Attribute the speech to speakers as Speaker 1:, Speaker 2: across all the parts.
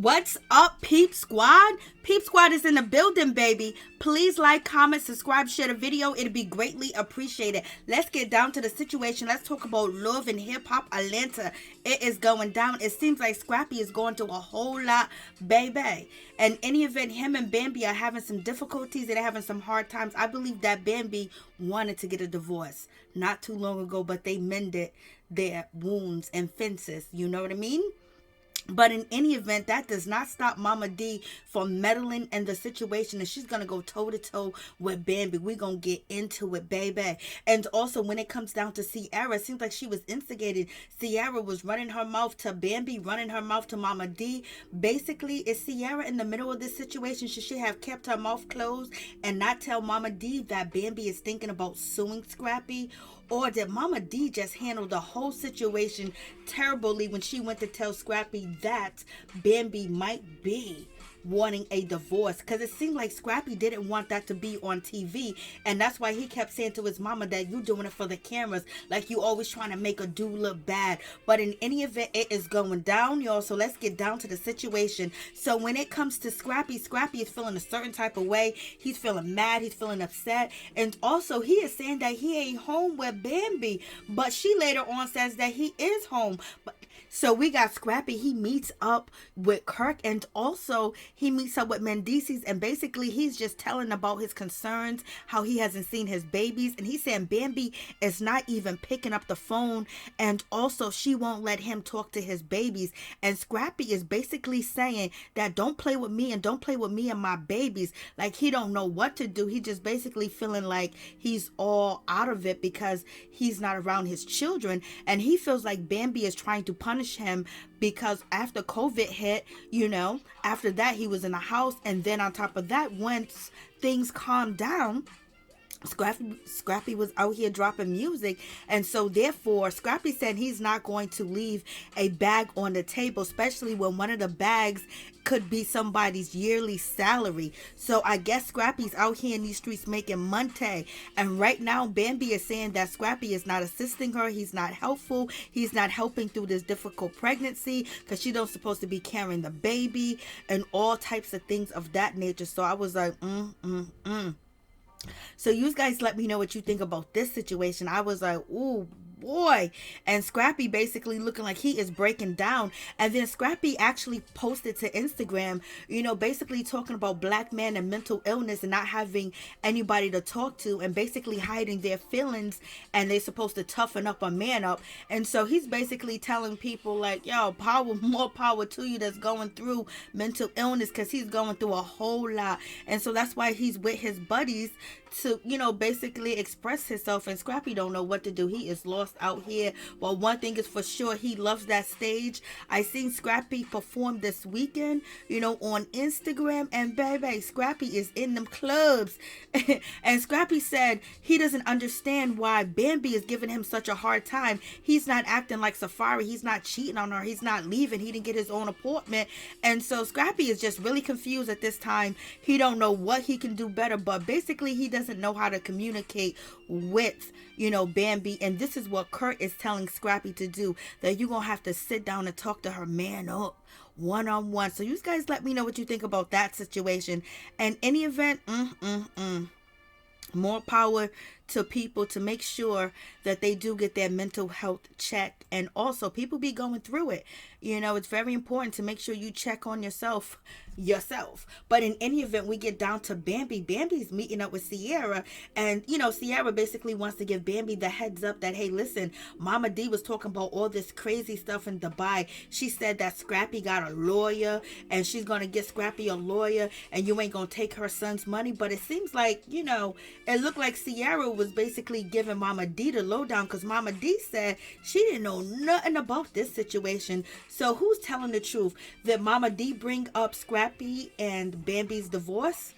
Speaker 1: What's up, Peep Squad? Peep Squad is in the building, baby. Please like, comment, subscribe, share the video. It'd be greatly appreciated. Let's get down to the situation. Let's talk about love and hip-hop Atlanta. It is going down. It seems like Scrappy is going through a whole lot, baby. In any event, him and Bambi are having some difficulties. They're having some hard times. I believe that Bambi wanted to get a divorce not too long ago, but they mended their wounds and fences. You know what I mean? But in any event, that does not stop Mama D from meddling in the situation. And she's going to go toe-to-toe with Bambi. We're going to get into it, baby. And also, when it comes down to Ciara, it seems like she was instigated. Ciara was running her mouth to Bambi, running her mouth to Mama D. Basically, is Ciara in the middle of this situation? Should she have kept her mouth closed and not tell Mama D that Bambi is thinking about suing Scrappy? Or did Mama D just handle the whole situation terribly when she went to tell Scrappy that Bambi might be wanting a divorce? Because it seemed like Scrappy didn't want that to be on TV, and that's why he kept saying to his mama that you doing it for the cameras, like you always trying to make a dude look bad. But in any event, it is going down, y'all. So let's get down to the situation. So when it comes to Scrappy, Scrappy is feeling a certain type of way. He's feeling mad, he's feeling upset, and also he is saying that he ain't home with Bambi, but she later on says that he is home. But so we got Scrappy, he meets up with Kirk, and also he meets up with Mendeecees, and basically he's just telling about his concerns, how he hasn't seen his babies, and he's saying Bambi is not even picking up the phone, and also she won't let him talk to his babies. And Scrappy is basically saying that don't play with me and don't play with me and my babies. Like he don't know what to do. He just basically feeling like he's all out of it because he's not around his children, and he feels like Bambi is trying to punish him because after COVID hit, after that he was in the house, and then on top of that, once things calmed down, Scrappy was out here dropping music, and so therefore Scrappy said he's not going to leave a bag on the table, especially when one of the bags could be somebody's yearly salary. So I guess Scrappy's out here in these streets making money, and right now Bambi is saying that Scrappy is not assisting her, he's not helpful, he's not helping through this difficult pregnancy because she don't supposed to be carrying the baby and all types of things of that nature. So I was like So you guys let me know what you think about this situation. I was like, ooh, boy. And Scrappy basically looking like he is breaking down. And then Scrappy actually posted to Instagram, basically talking about black men and mental illness and not having anybody to talk to and basically hiding their feelings, and they're supposed to toughen up or man up. And so he's basically telling people like, yo, more power to you that's going through mental illness, because he's going through a whole lot. And so that's why he's with his buddies to, basically express himself. And Scrappy don't know what to do. He is lost out here. Well, one thing is for sure, he loves that stage. I seen Scrappy perform this weekend, on Instagram, and baby, Scrappy is in them clubs. And Scrappy said he doesn't understand why Bambi is giving him such a hard time. He's not acting like Safaree. He's not cheating on her. He's not leaving. He didn't get his own apartment. And so Scrappy is just really confused at this time. He don't know what he can do better, but basically he doesn't know how to communicate with Bambi. And this is what Kirk is telling Scrappy to do, that you're gonna have to sit down and talk to her man up one-on-one. So you guys let me know what you think about that situation. And any event, more power to people to make sure that they do get their mental health checked. And also, people be going through it. It's very important to make sure you check on yourself. But in any event, we get down to Bambi. Bambi's meeting up with Ciara, and Ciara basically wants to give Bambi the heads up that, hey, listen, Mama D was talking about all this crazy stuff in Dubai. She said that Scrappy got a lawyer, and she's gonna get Scrappy a lawyer, and you ain't gonna take her son's money. But it seems like, it looked like Ciara was basically giving Mama D the lowdown, because Mama D said she didn't know nothing about this situation. So who's telling the truth? Did Mama D bring up Scrappy and Bambi's divorce,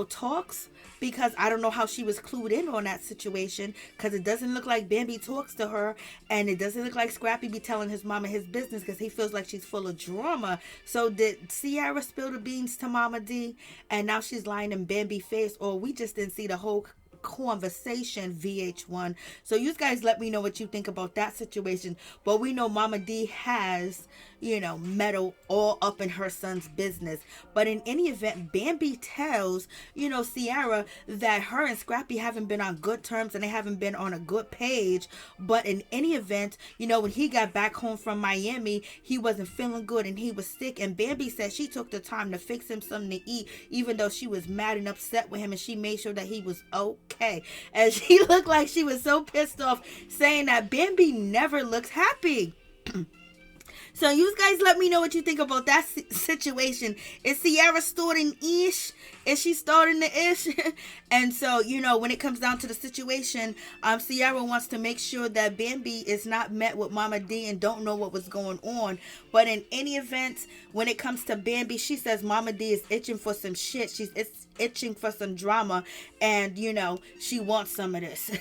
Speaker 1: talks? Because I don't know how she was clued in on that situation, because it doesn't look like Bambi talks to her, and it doesn't look like Scrappy be telling his mama his business, because he feels like she's full of drama. So did Ciara spill the beans to Mama D, and now she's lying in Bambi's face, or we just didn't see the whole conversation, VH1? So you guys let me know what you think about that situation. But we know Mama D has meddle all up in her son's business. But in any event, Bambi tells, Ciara that her and Scrappy haven't been on good terms and they haven't been on a good page. But in any event, when he got back home from Miami, he wasn't feeling good and he was sick. And Bambi said she took the time to fix him something to eat, even though she was mad and upset with him, and she made sure that he was okay. And she looked like she was so pissed off, saying that Bambi never looks happy. So you guys let me know what you think about that situation. Is Ciara starting ish? Is she starting the ish? And so, when it comes down to the situation, Ciara wants to make sure that Bambi is not met with Mama D and don't know what was going on. But in any event, when it comes to Bambi, she says Mama D is itching for some shit. She's itching for some drama, and she wants some of this.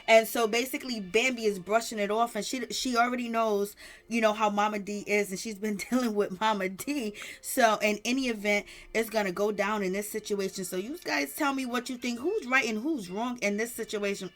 Speaker 1: And so basically Bambi is brushing it off, and she already knows how Mama D is, and she's been dealing with Mama D. So in any event, it's gonna go down in this situation. So you guys tell me what you think. Who's right and who's wrong in this situation?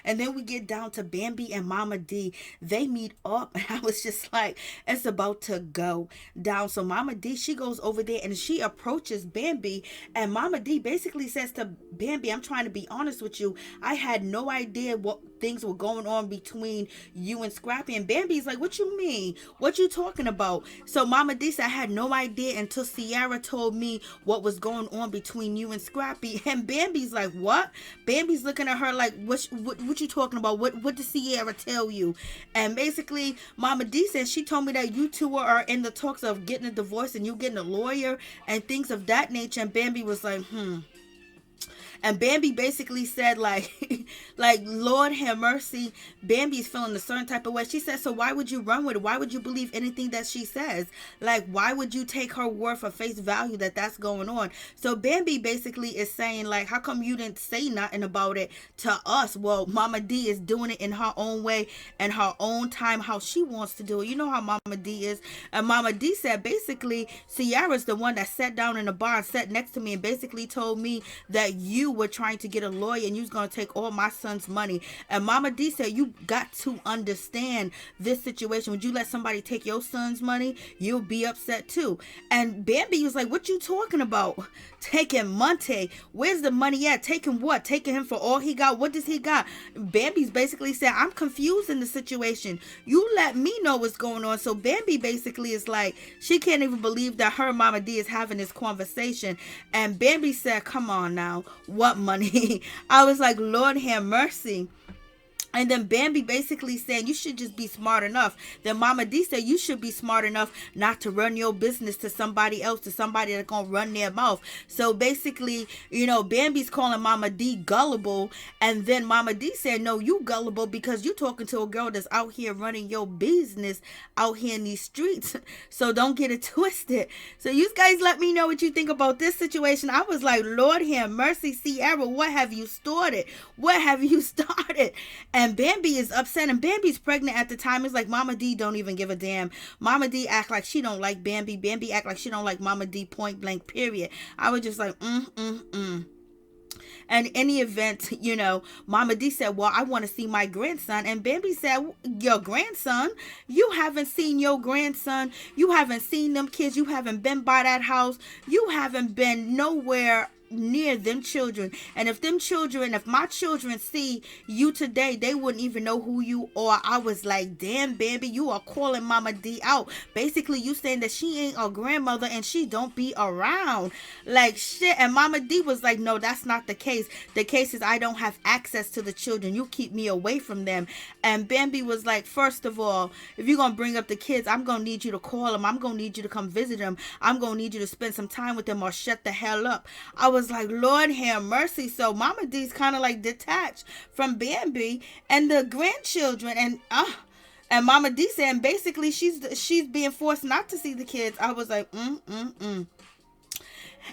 Speaker 1: And then we get down to Bambi and Mama D. They meet up, and I was just like, it's about to go down. So Mama D, she goes over there and she approaches Bambi, and Mama D basically says to Bambi, I'm trying to be honest with you, I had no idea what things were going on between you and Scrappy. And Bambi's like, what you mean? What you talking about? So Mama D said, I had no idea until Ciara told me what was going on between you and Scrappy. And Bambi's like, what? Bambi's looking at her like, what you talking about? What did Ciara tell you? And basically Mama D said, she told me that you two are in the talks of getting a divorce and you getting a lawyer and things of that nature. And Bambi was like, And Bambi basically said like Lord have mercy, Bambi's feeling a certain type of way. She said, so why would you run with it? Why would you believe anything that she says? Like, why would you take her word for face value that that's going on? So Bambi basically is saying like, how come you didn't say nothing about it to us? Well, Mama D is doing it in her own way and her own time, how she wants to do it. You know how Mama D is. And Mama D said basically Ciara's the one that sat down in the bar and sat next to me and basically told me that you were trying to get a lawyer and you was going to take all my son's money. And Mama D said, you got to understand this situation. Would you let somebody take your son's money? You'll be upset too. And Bambi was like, what you talking about? Taking Monte? Where's the money at? Taking what? Taking him for all he got? What does he got? Bambi's basically said, I'm confused in the situation. You let me know what's going on. So Bambi basically is like, she can't even believe that her Mama D is having this conversation. And Bambi said, come on now, what money? I was like, Lord have mercy. And then Bambi basically saying, you should just be smart enough. Then Mama D said, you should be smart enough not to run your business to somebody else, to somebody that's going to run their mouth. So basically, Bambi's calling Mama D gullible. And then Mama D said, no, you gullible because you talking to a girl that's out here running your business out here in these streets. So don't get it twisted. So you guys let me know what you think about this situation. I was like, Lord have mercy, Ciara, what have you started? What have you started? And Bambi is upset, and Bambi's pregnant at the time. It's like Mama D don't even give a damn. Mama D act like she don't like Bambi. Bambi act like she don't like Mama D, point blank, period. I was just like, And in any event, Mama D said, well, I want to see my grandson. And Bambi said, your grandson? You haven't seen your grandson. You haven't seen them kids. You haven't been by that house. You haven't been nowhere near them children. And if my children see you today, they wouldn't even know who you are. I was like, damn, Bambi, you are calling Mama D out. Basically, you saying that she ain't a grandmother and she don't be around. Like, shit. And Mama D was like, no, that's not the case. The case is I don't have access to the children. You keep me away from them. And Bambi was like, first of all, if you're going to bring up the kids, I'm going to need you to call them. I'm going to need you to come visit them. I'm going to need you to spend some time with them or shut the hell up. I was like, Lord have mercy. So Mama D's kind of like detached from Bambi and the grandchildren, and Mama D saying basically she's being forced not to see the kids. I was like,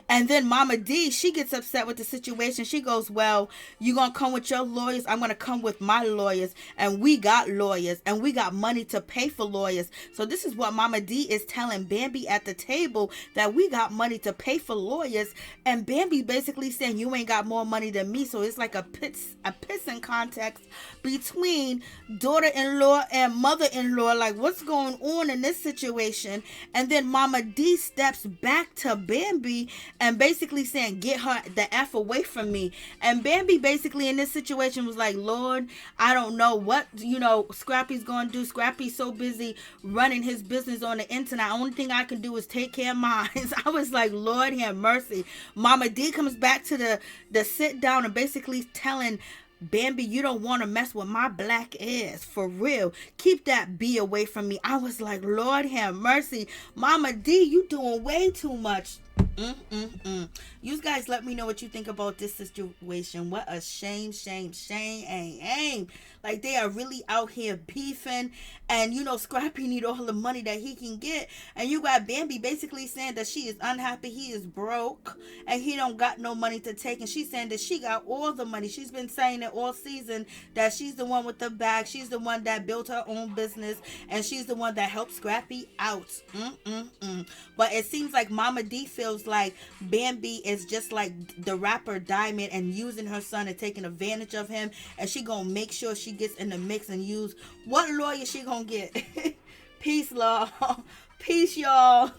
Speaker 1: And then Mama D, she gets upset with the situation. She goes, well, you gonna come with your lawyers, I'm gonna come with my lawyers. And we got lawyers, and we got money to pay for lawyers. So this is what Mama D is telling Bambi at the table, that we got money to pay for lawyers. And Bambi basically saying, you ain't got more money than me. So it's like a pissing context between daughter-in-law and mother-in-law. Like, what's going on in this situation? And then Mama D steps back to Bambi and basically saying, get her the F away from me. And Bambi basically in this situation was like, Lord, I don't know what, Scrappy's gonna do. Scrappy's so busy running his business on the internet. Only thing I can do is take care of mine. I was like, Lord have mercy. Mama D comes back to the sit down and basically telling Bambi, you don't want to mess with my black ass. For real. Keep that B away from me. I was like, Lord have mercy. Mama D, you doing way too much. You guys let me know what you think about this situation. What a shame. Like, they are really out here beefing. And Scrappy need all the money that he can get. And you got Bambi basically saying that she is unhappy, he is broke, and he don't got no money to take. And she's saying that she got all the money. She's been saying it all season, that she's the one with the bag. She's the one that built her own business, and she's the one that helped Scrappy out. But it seems like Mama D feels like Bambi is just like the rapper Diamond and using her son and taking advantage of him, and she gonna make sure she gets in the mix and use what lawyer she gonna get. Peace, law. Peace, y'all.